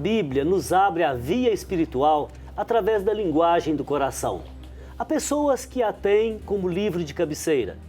Bíblia nos abre a via espiritual através da linguagem do coração. Há pessoas que a têm como livro de cabeceira.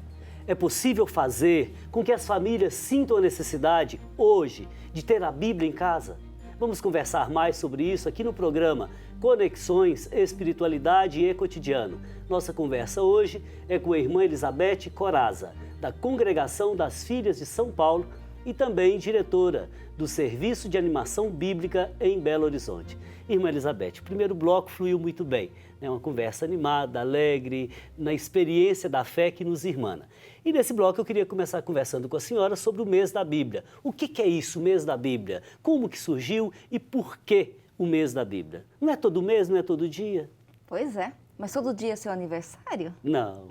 É possível fazer com que as famílias sintam a necessidade, hoje, de ter a Bíblia em casa? Vamos conversar mais sobre isso aqui no programa Conexões, Espiritualidade e Cotidiano. Nossa conversa hoje é com a irmã Elizabeth Coraza, da Congregação das Filhas de São Paulo e também diretora do Serviço de Animação Bíblica em Belo Horizonte. Irmã Elizabeth, o primeiro bloco fluiu muito bem, né? Uma conversa animada, alegre, na experiência da fé que nos irmana. E nesse bloco eu queria começar conversando com a senhora sobre o mês da Bíblia. O que é isso, o mês da Bíblia? Como que surgiu e por que o mês da Bíblia? Não é todo mês, não é todo dia? Pois é, mas todo dia é seu aniversário? Não.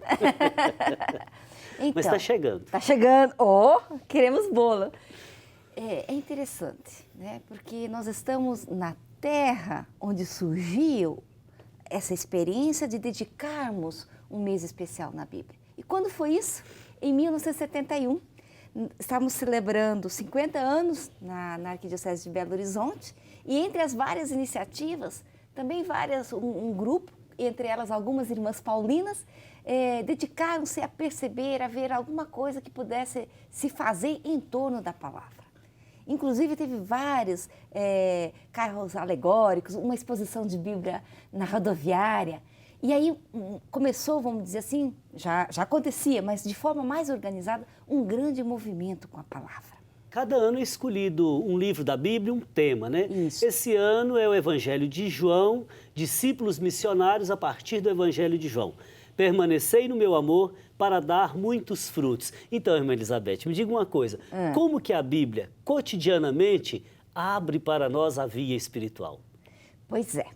Então, mas está chegando. Está chegando. Oh, queremos bolo. É interessante, né? Porque nós estamos na terra onde surgiu essa experiência de dedicarmos um mês especial na Bíblia. E quando foi isso? Em 1971. Estávamos celebrando 50 anos na Arquidiocese de Belo Horizonte e entre as várias iniciativas, também um grupo, entre elas algumas irmãs paulinas, dedicaram-se a perceber, a ver alguma coisa que pudesse se fazer em torno da palavra. Inclusive, teve vários carros alegóricos, uma exposição de Bíblia na rodoviária. E aí começou, vamos dizer assim, já acontecia, mas de forma mais organizada, um grande movimento com a palavra. Cada ano é escolhido um livro da Bíblia, um tema, né? Isso. Esse ano é o Evangelho de João, discípulos missionários a partir do Evangelho de João. Permanecei no meu amor para dar muitos frutos. Então, irmã Elizabeth, me diga uma coisa. Como que a Bíblia, cotidianamente, abre para nós a via espiritual? Pois é.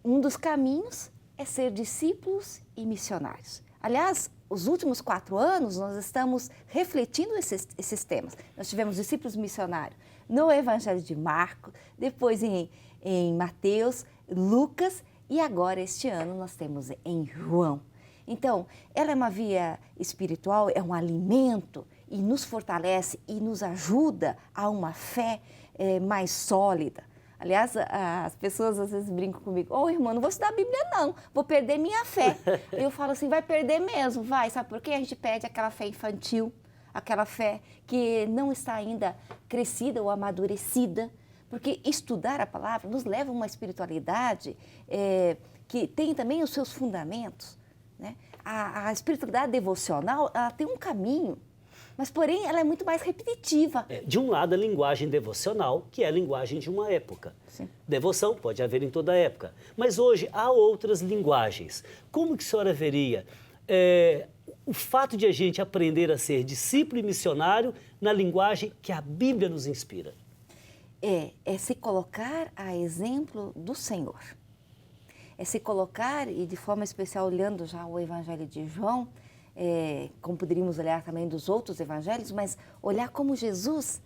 Um dos caminhos é ser discípulos e missionários. Aliás, os últimos 4 anos nós estamos refletindo esses temas. Nós tivemos discípulos missionários no Evangelho de Marcos, depois em Mateus, Lucas e agora este ano nós temos em João. Então, ela é uma via espiritual, é um alimento e nos fortalece e nos ajuda a uma fé mais sólida. Aliás, as pessoas às vezes brincam comigo, irmão, não vou estudar a Bíblia não, vou perder minha fé. Eu falo assim, vai perder mesmo, vai. Sabe por quê? A gente perde aquela fé infantil, aquela fé que não está ainda crescida ou amadurecida, porque estudar a palavra nos leva a uma espiritualidade que tem também os seus fundamentos. Né? A espiritualidade devocional, ela tem um caminho, mas porém ela é muito mais repetitiva. De um lado, a linguagem devocional, que é a linguagem de uma época. Sim. Devoção pode haver em toda época, mas hoje há outras linguagens. Como que a senhora veria o fato de a gente aprender a ser discípulo e missionário na linguagem que a Bíblia nos inspira? É se colocar a exemplo do Senhor. É se colocar, e de forma especial olhando já o Evangelho de João, como poderíamos olhar também dos outros evangelhos, mas olhar como Jesus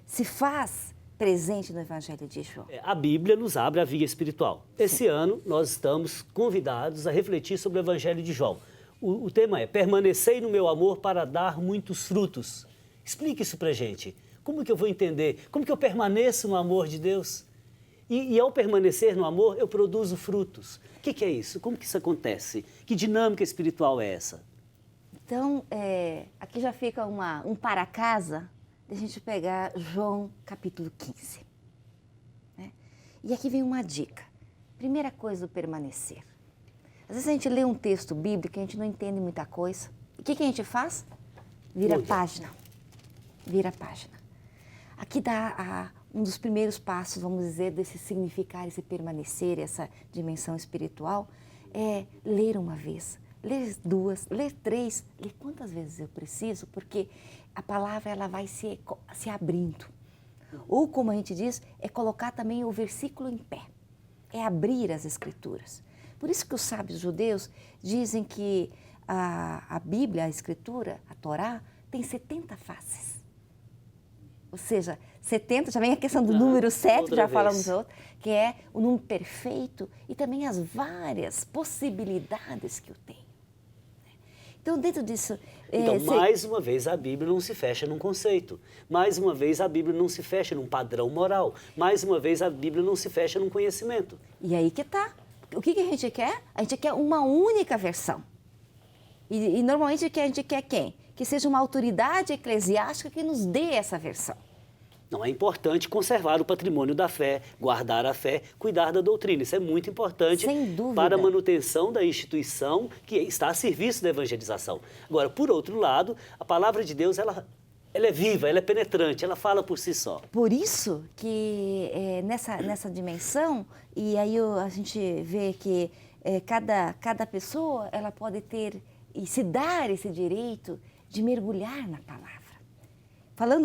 se faz presente no Evangelho de João. A Bíblia nos abre a via espiritual. Esse ano nós estamos convidados a refletir sobre o Evangelho de João. O tema é permanecei no meu amor para dar muitos frutos. Explique isso pra gente. Como que eu vou entender? Como que eu permaneço no amor de Deus? E ao permanecer no amor, eu produzo frutos. O que é isso? Como que isso acontece? Que dinâmica espiritual é essa? Então, aqui já fica um para casa de a gente pegar João capítulo 15. Né? E aqui vem uma dica. Primeira coisa, o permanecer. Às vezes a gente lê um texto bíblico e a gente não entende muita coisa. O que a gente faz? Vira a página. Vira a página. Aqui dá um dos primeiros passos, vamos dizer, desse significar, esse permanecer, essa dimensão espiritual, é ler uma vez, ler 2, ler 3, ler quantas vezes eu preciso, porque a palavra ela vai se abrindo. Ou, como a gente diz, é colocar também o versículo em pé, é abrir as Escrituras. Por isso que os sábios judeus dizem que a Bíblia, a Escritura, a Torá, tem 70 faces. Ou seja, 70, já vem a questão do número 7, já falamos outro, que é o número perfeito e também as várias possibilidades que eu tenho. Então, dentro disso... Então, mais uma vez, a Bíblia não se fecha num conceito. Mais uma vez, a Bíblia não se fecha num padrão moral. Mais uma vez, a Bíblia não se fecha num conhecimento. E aí que está. O que a gente quer? A gente quer uma única versão. E normalmente a gente quer quem? Que seja uma autoridade eclesiástica que nos dê essa versão. Não, é importante conservar o patrimônio da fé, guardar a fé, cuidar da doutrina. Isso é muito importante para a manutenção da instituição que está a serviço da evangelização. Agora, por outro lado, a palavra de Deus, ela é viva, ela é penetrante, ela fala por si só. Por isso que nessa dimensão, e aí a gente vê que cada pessoa ela pode ter e se dar esse direito de mergulhar na palavra.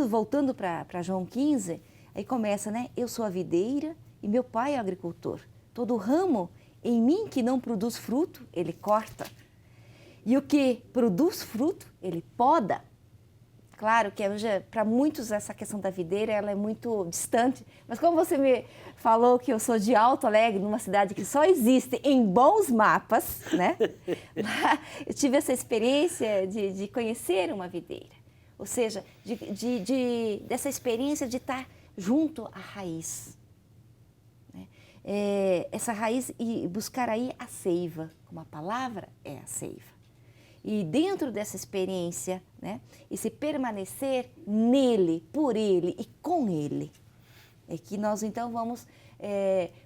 Voltando para João 15, aí começa, né? Eu sou a videira e meu pai é o agricultor. Todo ramo em mim que não produz fruto, ele corta. E o que produz fruto, ele poda. Claro que para muitos essa questão da videira ela é muito distante, mas como você me falou que eu sou de Alto Alegre, numa cidade que só existe em bons mapas, né? Lá, eu tive essa experiência de conhecer uma videira. Ou seja, dessa experiência de estar junto à raiz. Né? Essa raiz e buscar aí a seiva, como a palavra é a seiva. E dentro dessa experiência, né, esse permanecer nele, por ele e com ele, é que nós então vamos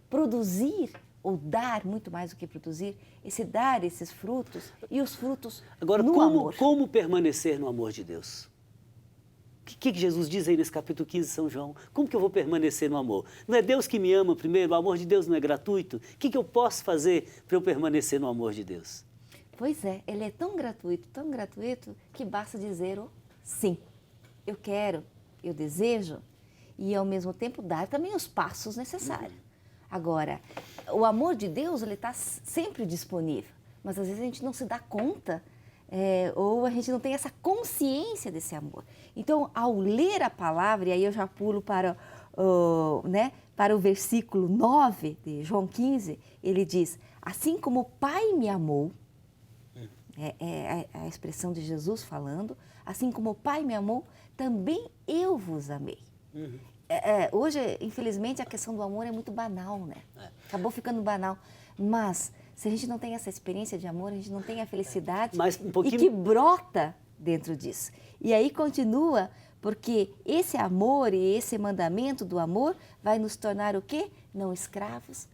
produzir ou dar, muito mais do que produzir, dar esses frutos e os frutos agora, no amor. Como permanecer no amor de Deus? O que Jesus diz aí nesse capítulo 15 de São João? Como que eu vou permanecer no amor? Não é Deus que me ama primeiro? O amor de Deus não é gratuito? O que eu posso fazer para eu permanecer no amor de Deus? Pois é, ele é tão gratuito, que basta dizer o sim. Eu quero, eu desejo e, ao mesmo tempo, dar também os passos necessários. Agora, o amor de Deus, ele está sempre disponível, mas às vezes a gente não se dá conta ou a gente não tem essa consciência desse amor. Então, ao ler a palavra, e aí eu já pulo para o versículo 9 de João 15, ele diz, assim como o Pai me amou, a expressão de Jesus falando, assim como o Pai me amou, também eu vos amei. Hoje, infelizmente, a questão do amor é muito banal, né? Acabou ficando banal, mas se a gente não tem essa experiência de amor, a gente não tem a felicidade e que brota dentro disso. E aí continua, porque esse amor e esse mandamento do amor vai nos tornar o quê? Não escravos,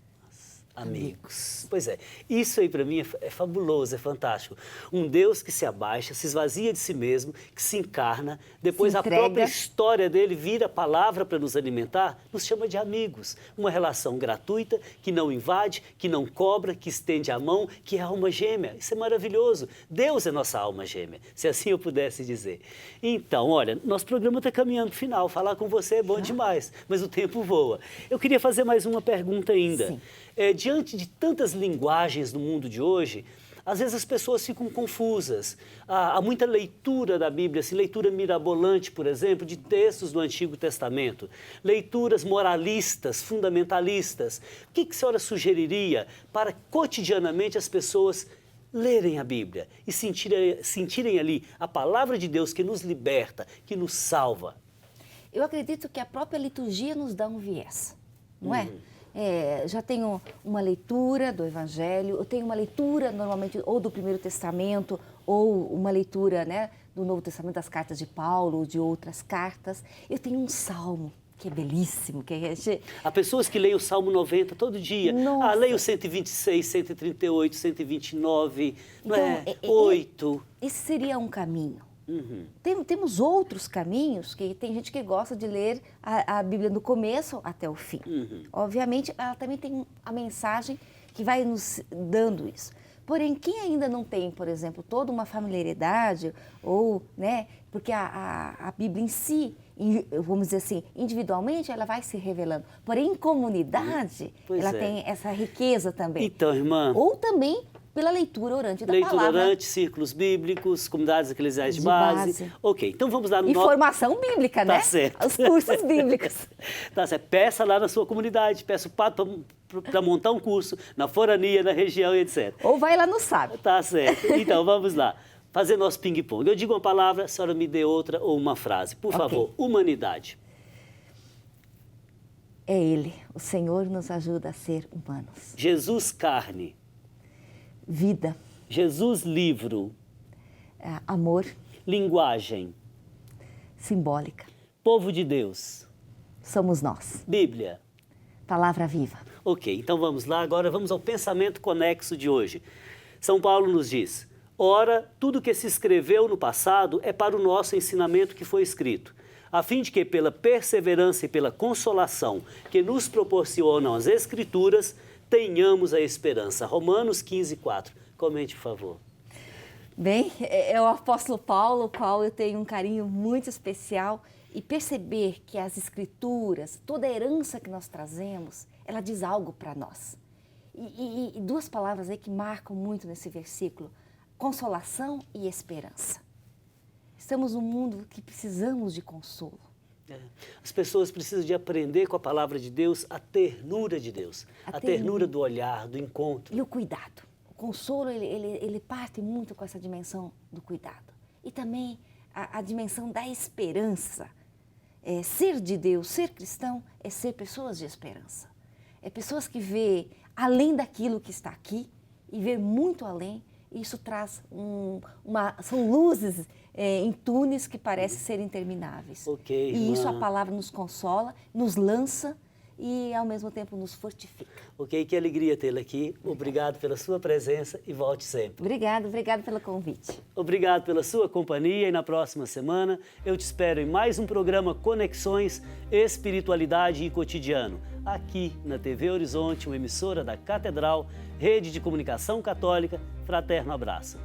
amigos. Pois é, isso aí para mim é fabuloso, é fantástico. Um Deus que se abaixa, se esvazia de si mesmo, que se encarna, depois a própria história dele vira palavra para nos alimentar, nos chama de amigos. Uma relação gratuita, que não invade, que não cobra, que estende a mão, que é alma gêmea. Isso é maravilhoso. Deus é nossa alma gêmea, se assim eu pudesse dizer. Então, olha, nosso programa está caminhando para o final. Falar com você é bom demais, mas o tempo voa. Eu queria fazer mais uma pergunta ainda. Sim. Diante de tantas linguagens no mundo de hoje, às vezes as pessoas ficam confusas. Há muita leitura da Bíblia, assim, leitura mirabolante, por exemplo, de textos do Antigo Testamento, leituras moralistas, fundamentalistas. O que a senhora sugeriria para cotidianamente as pessoas lerem a Bíblia e sentirem ali a palavra de Deus que nos liberta, que nos salva? Eu acredito que a própria liturgia nos dá um viés, não é? Já tenho uma leitura do Evangelho, eu tenho uma leitura normalmente ou do Primeiro Testamento ou uma leitura, né, do Novo Testamento, das cartas de Paulo ou de outras cartas. Eu tenho um salmo que é belíssimo. Há pessoas que leem o Salmo 90 todo dia. Nossa. Leem o 126, 138, 129, Então, 8. Esse seria um caminho. Temos outros caminhos, que tem gente que gosta de ler a Bíblia do começo até o fim. Obviamente, ela também tem a mensagem que vai nos dando isso. Porém, quem ainda não tem, por exemplo, toda uma familiaridade, ou, né, porque a Bíblia em si, vamos dizer assim, individualmente, ela vai se revelando. Porém, em comunidade, ela tem essa riqueza também. Então, irmã... Ou também pela leitura orante da palavra. Leitura orante, círculos bíblicos, comunidades eclesiais de base. Ok, então vamos lá no... E formação bíblica, né? Tá certo. Os cursos bíblicos. Tá certo. Peça lá na sua comunidade, peça o padre para montar um curso na forania, na região e etc. Ou vai lá no sábio. Tá certo. Então, vamos lá. fazer nosso ping-pong. Eu digo uma palavra, a senhora me dê outra ou uma frase. Por favor, humanidade. É Ele, o Senhor nos ajuda a ser humanos. Jesus, carne. Vida. Jesus, livro. Amor. Linguagem. Simbólica. Povo de Deus. Somos nós. Bíblia. Palavra viva. Ok, então vamos lá, agora vamos ao pensamento conexo de hoje. São Paulo nos diz: ora, tudo que se escreveu no passado é para o nosso ensinamento que foi escrito, a fim de que pela perseverança e pela consolação que nos proporcionam as Escrituras, tenhamos a esperança. Romanos 15:4. Comente, por favor. Bem, é o apóstolo Paulo, ao qual eu tenho um carinho muito especial, e perceber que as Escrituras, toda a herança que nós trazemos, ela diz algo para nós. E duas palavras aí que marcam muito nesse versículo: consolação e esperança. Estamos num mundo que precisamos de consolo. As pessoas precisam de aprender com a palavra de Deus a ternura de Deus, a ternura do olhar, do encontro. E o cuidado. O consolo, ele parte muito com essa dimensão do cuidado. E também a dimensão da esperança. Ser de Deus, ser cristão, é ser pessoas de esperança. É pessoas que vê além daquilo que está aqui e vê muito além. E isso traz são luzes em túneis que parecem ser intermináveis. Ok, e isso a palavra nos consola, nos lança e ao mesmo tempo nos fortifica. Ok, que alegria tê-la aqui. Obrigado pela sua presença e volte sempre. Obrigado pelo convite. Obrigado pela sua companhia e na próxima semana eu te espero em mais um programa Conexões, Espiritualidade e Cotidiano, aqui na TV Horizonte, uma emissora da Catedral, Rede de Comunicação Católica. Fraterno abraço.